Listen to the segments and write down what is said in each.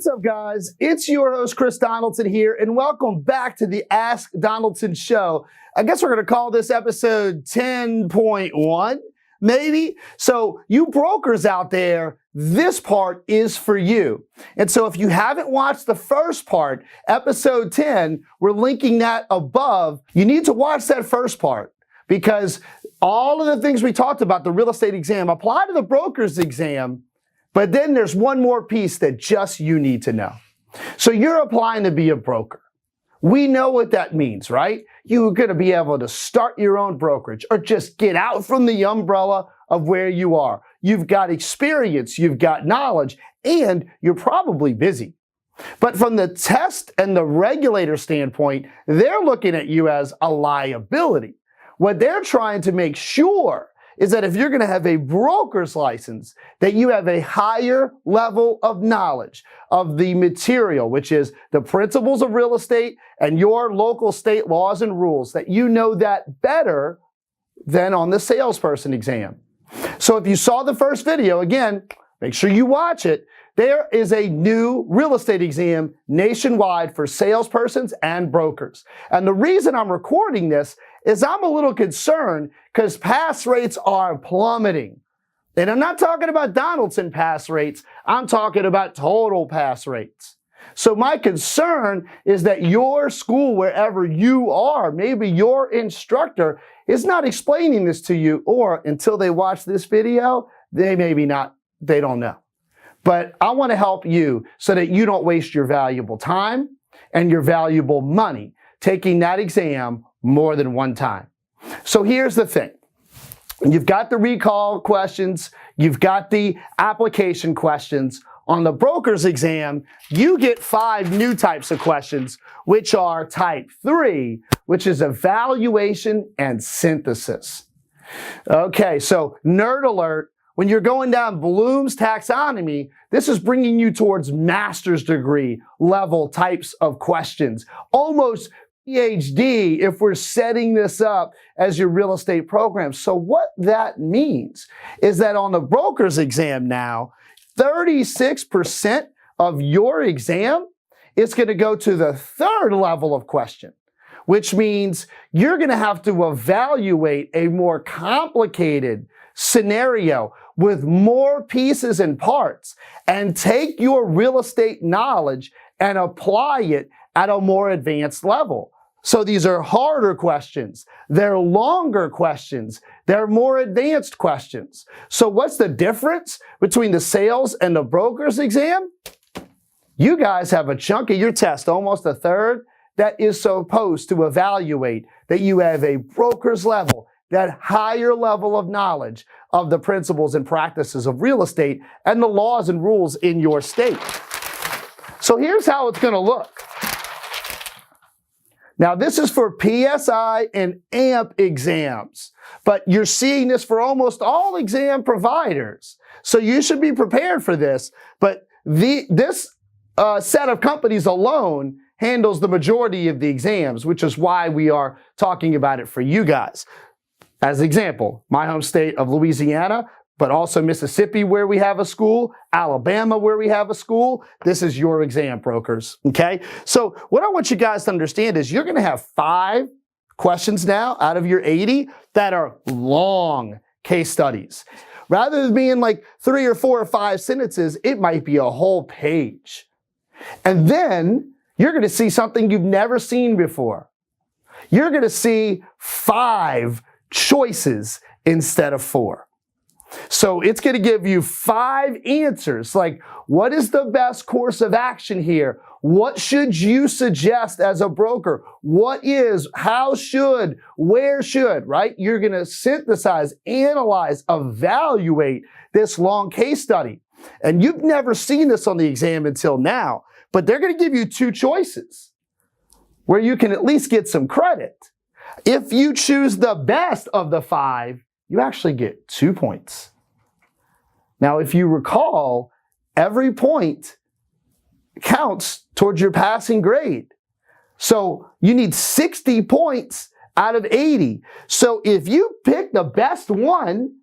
What's up, guys? It's your host, Chris Donaldson here, and welcome back to the Ask Donaldson Show. I guess we're going to call this episode 10.1, maybe. So you brokers out there, this part is for you. And so if you haven't watched the first part, episode 10, we're linking that above. You need to watch that first part because all of the things we talked about, the real estate exam, apply to the broker's exam. But then there's one more piece that just you need to know. So you're applying to be a broker. We know what that means, right? You're going to be able to start your own brokerage or just get out from the umbrella of where you are. You've got experience, you've got knowledge, and you're probably busy. But from the test and the regulator standpoint, they're looking at you as a liability. What they're trying to make sure is that if you're going to have a broker's license, that you have a higher level of knowledge of the material, which is the principles of real estate and your local state laws and rules, that you know that better than on the salesperson exam. So if you saw the first video, again, make sure you watch it. There is a new real estate exam nationwide for salespersons and brokers. And the reason I'm recording this is I'm a little concerned because pass rates are plummeting. And I'm not talking about Donaldson pass rates. I'm talking about total pass rates. So my concern is that your school, wherever you are, maybe your instructor is not explaining this to you, or until they watch this video, they don't know. But I want to help you so that you don't waste your valuable time and your valuable money taking that exam more than one time. So here's the thing. You've got the recall questions. You've got the application questions. On the broker's exam, you get 5 new types of questions, which are type 3, which is evaluation and synthesis. Okay, so nerd alert. When you're going down Bloom's taxonomy, this is bringing you towards master's degree level types of questions. Almost PhD if we're setting this up as your real estate program. So what that means is that on the broker's exam now, 36% of your exam is going to go to the 3rd level of question, which means you're going to have to evaluate a more complicated scenario with more pieces and parts and take your real estate knowledge and apply it at a more advanced level. So these are harder questions. They're longer questions. They're more advanced questions. So what's the difference between the sales and the broker's exam? You guys have a chunk of your test, almost a third, that is supposed to evaluate that you have a broker's level, that higher level of knowledge of the principles and practices of real estate and the laws and rules in your state. So here's how it's going to look. Now, this is for PSI and AMP exams, but you're seeing this for almost all exam providers. So you should be prepared for this, but this set of companies alone handles the majority of the exams, which is why we are talking about it for you guys. As an example, my home state of Louisiana, but also Mississippi where we have a school, Alabama where we have a school. This is your exam, brokers, okay? So what I want you guys to understand is you're going to have 5 questions now out of your 80 that are long case studies. Rather than being like 3 or 4 or 5 sentences, it might be a whole page. And then you're going to see something you've never seen before. You're going to see 5 choices instead of 4. So it's going to give you 5 answers, like what is the best course of action here? What should you suggest as a broker? What is, how should, where should, right? You're going to synthesize, analyze, evaluate this long case study. And you've never seen this on the exam until now, but they're going to give you 2 choices where you can at least get some credit. If you choose the best of the 5, you actually get 2 points. Now, if you recall, every point counts towards your passing grade. So you need 60 points out of 80. So if you pick the best one,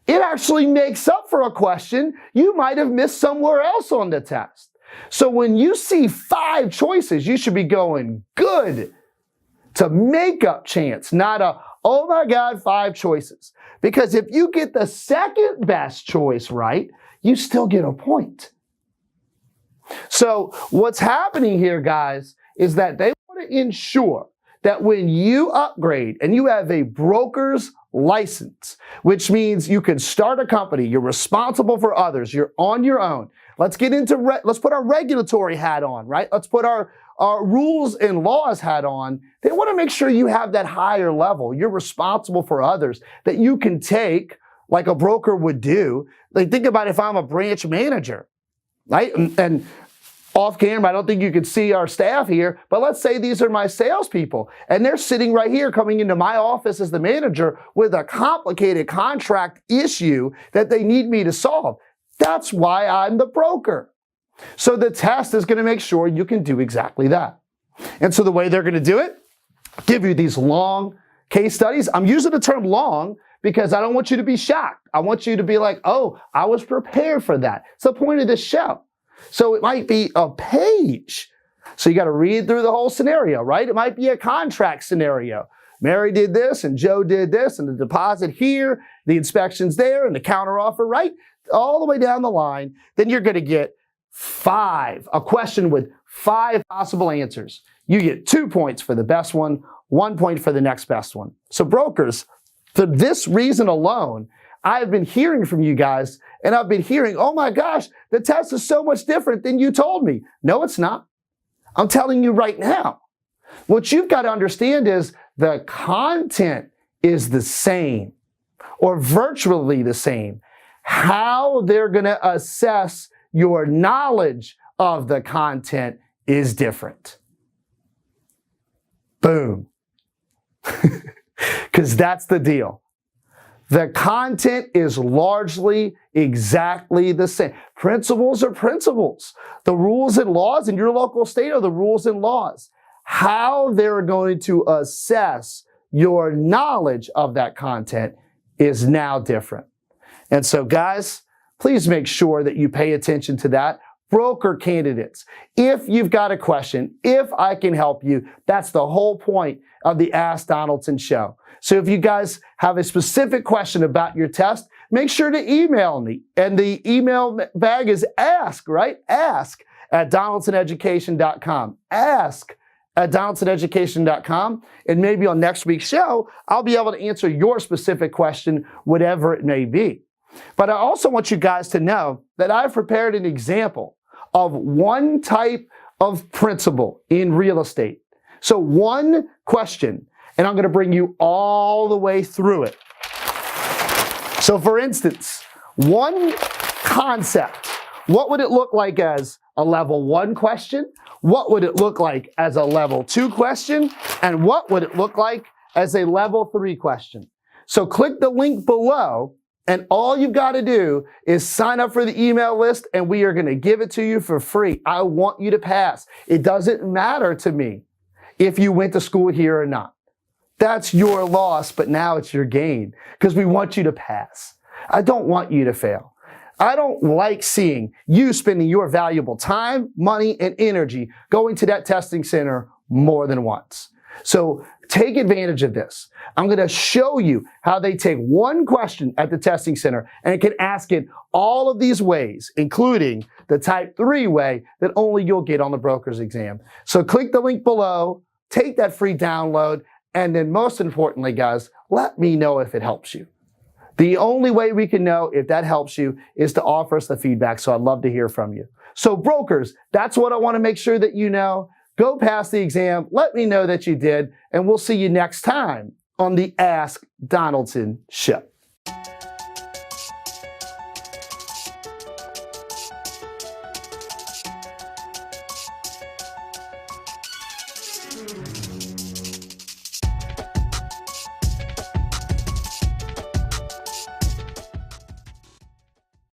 it actually makes up for a question you might have missed somewhere else on the test. So when you see 5 choices, you should be going, good. It's a makeup chance, not a, oh my God, 5 choices. Because if you get the second best choice right, you still get a point. So what's happening here, guys, is that they want to ensure that when you upgrade and you have a broker's license, which means you can start a company, you're responsible for others, you're on your own. Let's get into, let's put our regulatory hat on, right? Let's put our rules and laws hat on. They want to make sure you have that higher level. You're responsible for others that you can take like a broker would do. Like, think about if I'm a branch manager, right? And off camera, I don't think you can see our staff here, but let's say these are my salespeople, and they're sitting right here coming into my office as the manager with a complicated contract issue that they need me to solve. That's why I'm the broker. So the test is going to make sure you can do exactly that. And so the way they're going to do it, give you these long case studies. I'm using the term long because I don't want you to be shocked. I want you to be like, oh, I was prepared for that. It's the point of this show. So it might be a page. So you got to read through the whole scenario, right? It might be a contract scenario. Mary did this and Joe did this and the deposit here, the inspection's there and the counteroffer, right? All the way down the line. Then you're going to get 5, a question with 5 possible answers. You get 2 points for the best one, 1 point for the next best one. So brokers, for this reason alone, I've been hearing from you guys, and I've been hearing, oh my gosh, the test is so much different than you told me. No, it's not. I'm telling you right now. What you've got to understand is the content is the same or virtually the same. How they're going to assess your knowledge of the content is different. Boom. Because that's the deal. The content is largely exactly the same. Principles are principles. The rules and laws in your local state are the rules and laws. How they're going to assess your knowledge of that content is now different. And so, guys, please make sure that you pay attention to that. Broker candidates, if you've got a question, if I can help you, that's the whole point of the Ask Donaldson show. So if you guys have a specific question about your test, make sure to email me. And the email bag is ask, right? ask@donaldsoneducation.com. ask@donaldsoneducation.com. And maybe on next week's show, I'll be able to answer your specific question, whatever it may be. But I also want you guys to know that I've prepared an example of one type of principle in real estate. So one question, and I'm going to bring you all the way through it. So for instance, one concept, what would it look like as a level 1 question? What would it look like as a level 2 question? And what would it look like as a level 3 question? So click the link below, and all you've got to do is sign up for the email list, and we are going to give it to you for free. I want you to pass. It doesn't matter to me if you went to school here or not. That's your loss, but now it's your gain because we want you to pass. I don't want you to fail. I don't like seeing you spending your valuable time, money, and energy going to that testing center more than once. So take advantage of this. I'm going to show you how they take one question at the testing center and can ask it all of these ways, including the type 3 way that only you'll get on the broker's exam. So click the link below, take that free download, and then most importantly, guys, let me know if it helps you. The only way we can know if that helps you is to offer us the feedback, so I'd love to hear from you. So brokers, that's what I want to make sure that you know. Go pass the exam, let me know that you did, and we'll see you next time on the Ask Donaldson Show.